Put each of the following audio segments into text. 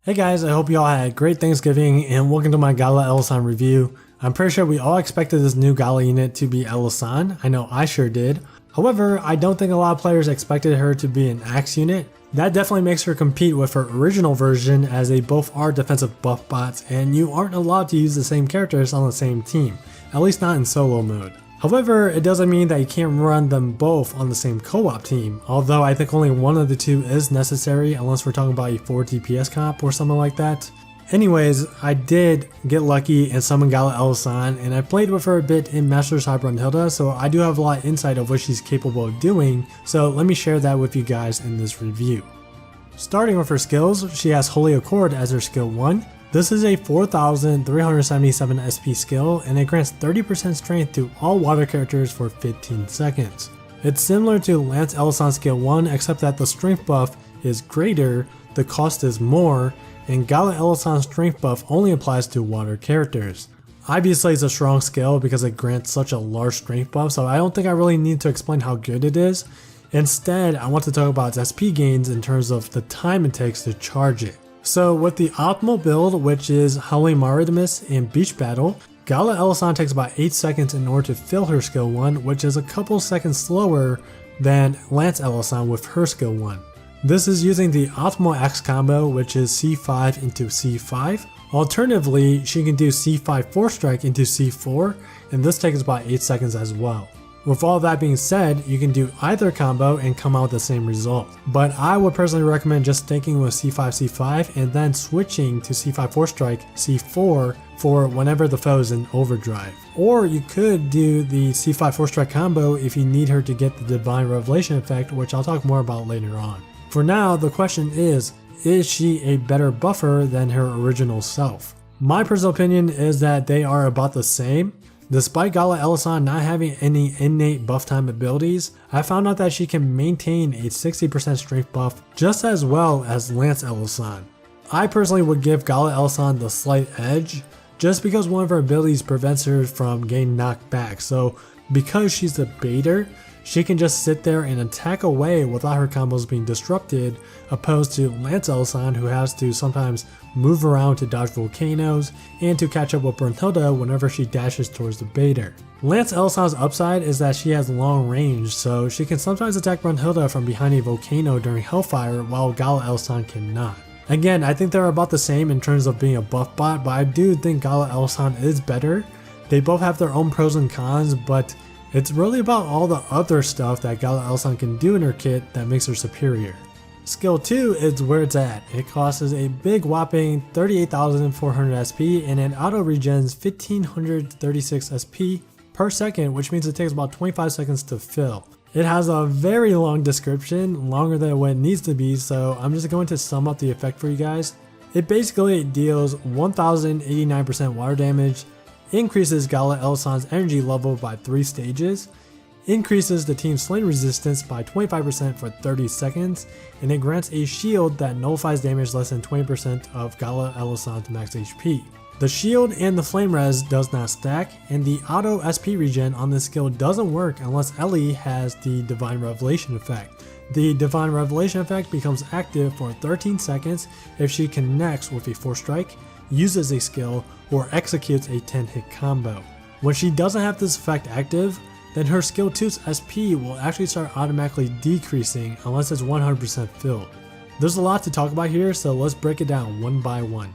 Hey guys, I hope you all had a great Thanksgiving and welcome to my Gala Elisanne review. I'm pretty sure we all expected this new Gala unit to be Elisanne. I know I sure did. However, I don't think a lot of players expected her to be an axe unit. That definitely makes her compete with her original version, as they both are defensive buff bots and you aren't allowed to use the same characters on the same team, at least not in solo mode. However, it doesn't mean that you can't run them both on the same co-op team, although I think only one of the two is necessary unless we're talking about a 4 DPS comp or something like that. Anyways, I did get lucky and summon Gala Elisanne, and I played with her a bit in Master's High Brunhilde, so I do have a lot of insight of what she's capable of doing, so let me share that with you guys in this review. Starting with her skills, she has Holy Accord as her skill 1. This is a 4,377 SP skill, and it grants 30% strength to all water characters for 15 seconds. It's similar to Lance Elisanne's skill 1, except that the strength buff is greater, the cost is more, and Gala Elisanne's strength buff only applies to water characters. Obviously it's a strong skill because it grants such a large strength buff, so I don't think I really need to explain how good it is. Instead, I want to talk about its SP gains in terms of the time it takes to charge it. So with the optimal build, which is Howling Maritimus and Beach Battle, Gala Elisanne takes about 8 seconds in order to fill her skill 1, which is a couple seconds slower than Lance Elisanne with her skill 1. This is using the optimal X combo, which is C5 into C5. Alternatively, she can do C5 4 strike into C4, and this takes about 8 seconds as well. With all that being said, you can do either combo and come out with the same result. But I would personally recommend just sticking with C5 C5 and then switching to C5 4 strike C4 for whenever the foe is in overdrive. Or you could do the C5 4 strike combo if you need her to get the Divine Revelation effect, which I'll talk more about later on. For now, the question is she a better buffer than her original self? My personal opinion is that they are about the same. Despite Gala Elisanne not having any innate buff time abilities, I found out that she can maintain a 60% strength buff just as well as Lance Elisanne. I personally would give Gala Elisanne the slight edge, just because one of her abilities prevents her from getting knocked back, so because she's a baiter, she can just sit there and attack away without her combos being disrupted, opposed to Lance Elisanne, who has to sometimes move around to dodge volcanoes and to catch up with Brunhilde whenever she dashes towards the baiter. Lance Elisanne's upside is that she has long range, so she can sometimes attack Brunhilde from behind a volcano during Hellfire, while Gala Elisanne cannot. Again, I think they're about the same in terms of being a buff bot, but I do think Gala Elisanne is better. They both have their own pros and cons, but it's really about all the other stuff that Gala Elisanne can do in her kit that makes her superior. Skill 2 is where it's at. It costs a big whopping 38,400 SP and it auto regens 1536 SP per second, which means it takes about 25 seconds to fill. It has a very long description, longer than what it needs to be, so I'm just going to sum up the effect for you guys. It basically deals 1089% water damage, increases Gala Elisanne's energy level by 3 stages, increases the team's slaying resistance by 25% for 30 seconds, and it grants a shield that nullifies damage less than 20% of Gala Elisanne's max HP. The shield and the flame res does not stack, and the auto SP regen on this skill doesn't work unless Ellie has the Divine Revelation effect. The Divine Revelation effect becomes active for 13 seconds if she connects with a 4 strike, uses a skill, or executes a 10-hit combo. When she doesn't have this effect active, then her skill 2's SP will actually start automatically decreasing unless it's 100% filled. There's a lot to talk about here, so let's break it down one by one.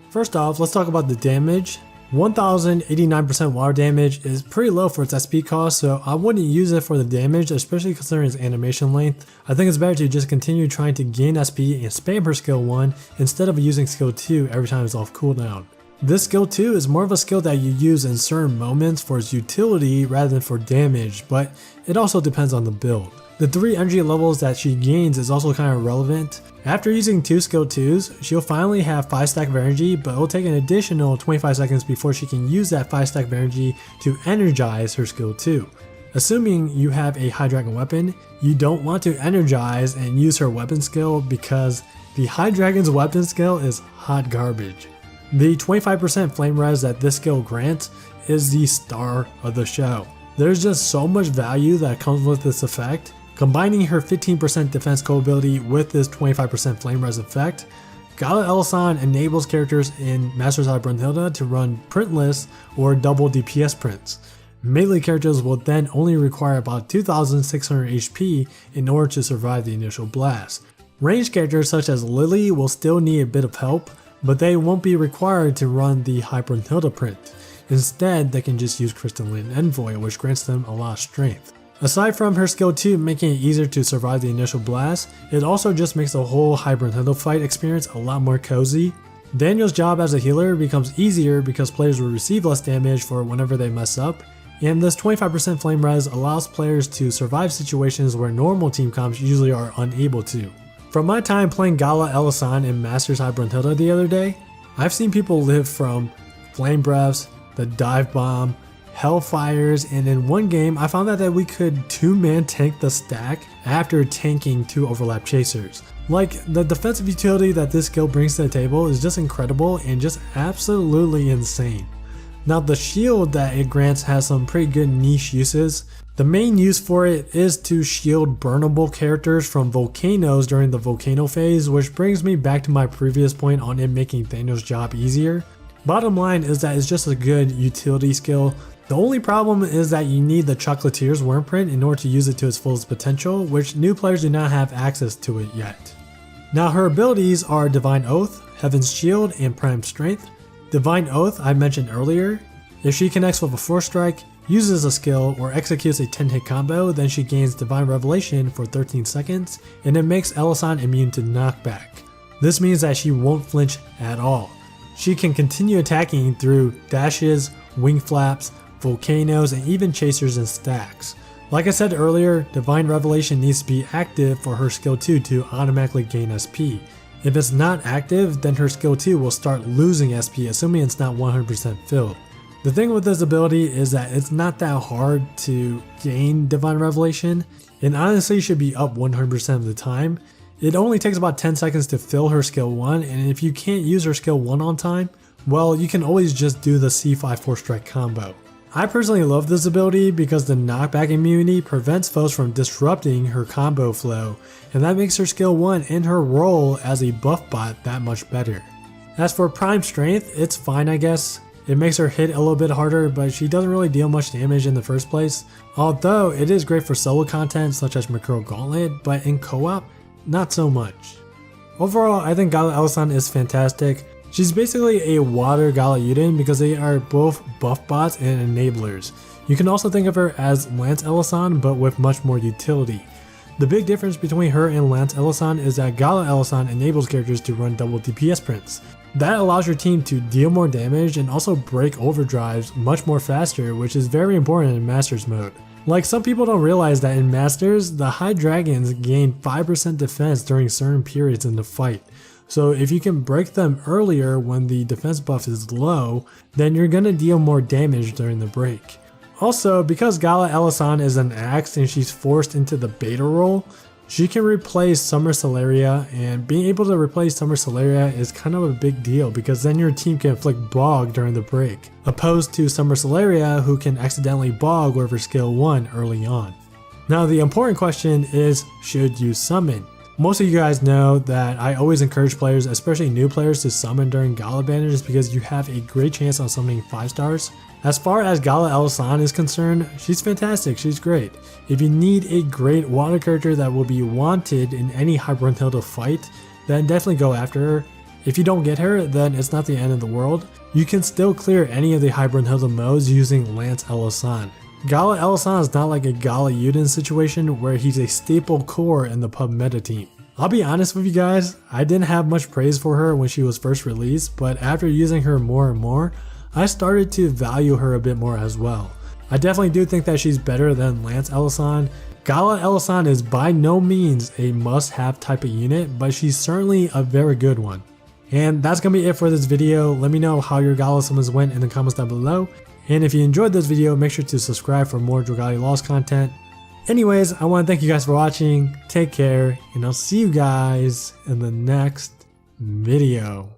First off, let's talk about the damage. 1089% water damage is pretty low for its SP cost, so I wouldn't use it for the damage, especially considering its animation length. I think it's better to just continue trying to gain SP and spam her skill 1 instead of using skill 2 every time it's off cooldown. This skill 2 is more of a skill that you use in certain moments for its utility rather than for damage, but it also depends on the build. The 3 energy levels that she gains is also kind of relevant. After using 2 skill 2s, she'll finally have 5 stack of energy, but it'll take an additional 25 seconds before she can use that 5 stack of energy to energize her skill 2. Assuming you have a high dragon weapon, you don't want to energize and use her weapon skill because the high dragon's weapon skill is hot garbage. The 25% flame res that this skill grants is the star of the show. There's just so much value that comes with this effect. Combining her 15% defense co ability with this 25% flame res effect Gala Elisanne enables characters in Masters of Brunhilde to run printless or double DPS prints. Melee characters will then only require about 2600 HP in order to survive the initial blast. Ranged characters such as Lily will still need a bit of help, but they won't be required to run the high Brunhilde print. Instead, they can just use Crystalline Envoy, which grants them a lot of strength. Aside from her skill 2 making it easier to survive the initial blast, it also just makes the whole high Brunhilde fight experience a lot more cozy. Daniel's job as a healer becomes easier because players will receive less damage for whenever they mess up, and this 25% flame res allows players to survive situations where normal team comps usually are unable to. From my time playing Gala Elisanne in Masters High Brunhilde the other day, I've seen people live from flame breaths, the dive bomb, hellfires, and in one game I found out that we could 2-man tank the stack after tanking 2 overlap chasers. Like, the defensive utility that this skill brings to the table is just incredible and just absolutely insane. Now the shield that it grants has some pretty good niche uses. The main use for it is to shield burnable characters from volcanoes during the volcano phase, which brings me back to my previous point on it making Daniel's job easier. Bottom line is that it's just a good utility skill. The only problem is that you need the Chocolatier's Wyrmprint in order to use it to its fullest potential, which new players do not have access to it yet. Now her abilities are Divine Oath, Heaven's Shield, and Prime Strength. Divine Oath I mentioned earlier. If she connects with a 4-strike, uses a skill, or executes a 10-hit combo, then she gains Divine Revelation for 13 seconds, and it makes Elisanne immune to knockback. This means that she won't flinch at all. She can continue attacking through dashes, wing flaps, volcanoes, and even chasers and stacks. Like I said earlier, Divine Revelation needs to be active for her skill 2 to automatically gain SP. If it's not active, then her skill 2 will start losing SP, assuming it's not 100% filled. The thing with this ability is that it's not that hard to gain Divine Revelation, and honestly should be up 100% of the time. It only takes about 10 seconds to fill her skill 1, and if you can't use her skill 1 on time, well, you can always just do the C5 4-strike combo. I personally love this ability because the knockback immunity prevents foes from disrupting her combo flow, and that makes her skill 1 and her role as a buff bot that much better. As for Prime Strength, it's fine I guess. It makes her hit a little bit harder, but she doesn't really deal much damage in the first place. Although it is great for solo content such as Mercurial Gauntlet, but in co-op, not so much. Overall, I think Gala Elisanne is fantastic. She's basically a water Gala Uden because they are both buff bots and enablers. You can also think of her as Lance Elisanne, but with much more utility. The big difference between her and Lance Elisanne is that Gala Elisanne enables characters to run double DPS prints. That allows your team to deal more damage and also break overdrives much more faster, which is very important in Masters mode. Like, some people don't realize that in Masters, the high dragons gain 5% defense during certain periods in the fight. So if you can break them earlier when the defense buff is low, then you're gonna deal more damage during the break. Also, because Gala Elisanne is an axe and she's forced into the beta role, she can replace Summer Celeria, and being able to replace Summer Celeria is kind of a big deal because then your team can inflict bog during the break, opposed to Summer Celeria who can accidentally bog with her skill 1 early on. Now the important question is, should you summon? Most of you guys know that I always encourage players, especially new players, to summon during Gala banners because you have a great chance on summoning 5 stars. As far as Gala Elisanne is concerned, she's fantastic, she's great. If you need a great water character that will be wanted in any high Brunhilde fight, then definitely go after her. If you don't get her, then it's not the end of the world. You can still clear any of the high Brunhilde modes using Lance Elisanne. Gala Elisanne is not like a Gala Uden situation where he's a staple core in the pub meta team. I'll be honest with you guys, I didn't have much praise for her when she was first released, but after using her more and more, I started to value her a bit more as well. I definitely do think that she's better than Lance Elisanne. Gala Elisanne is by no means a must-have type of unit, but she's certainly a very good one. And that's gonna be it for this video. Let me know how your Gala summons went in the comments down below. And if you enjoyed this video, make sure to subscribe for more Dragalia Lost content. Anyways, I want to thank you guys for watching. Take care, and I'll see you guys in the next video.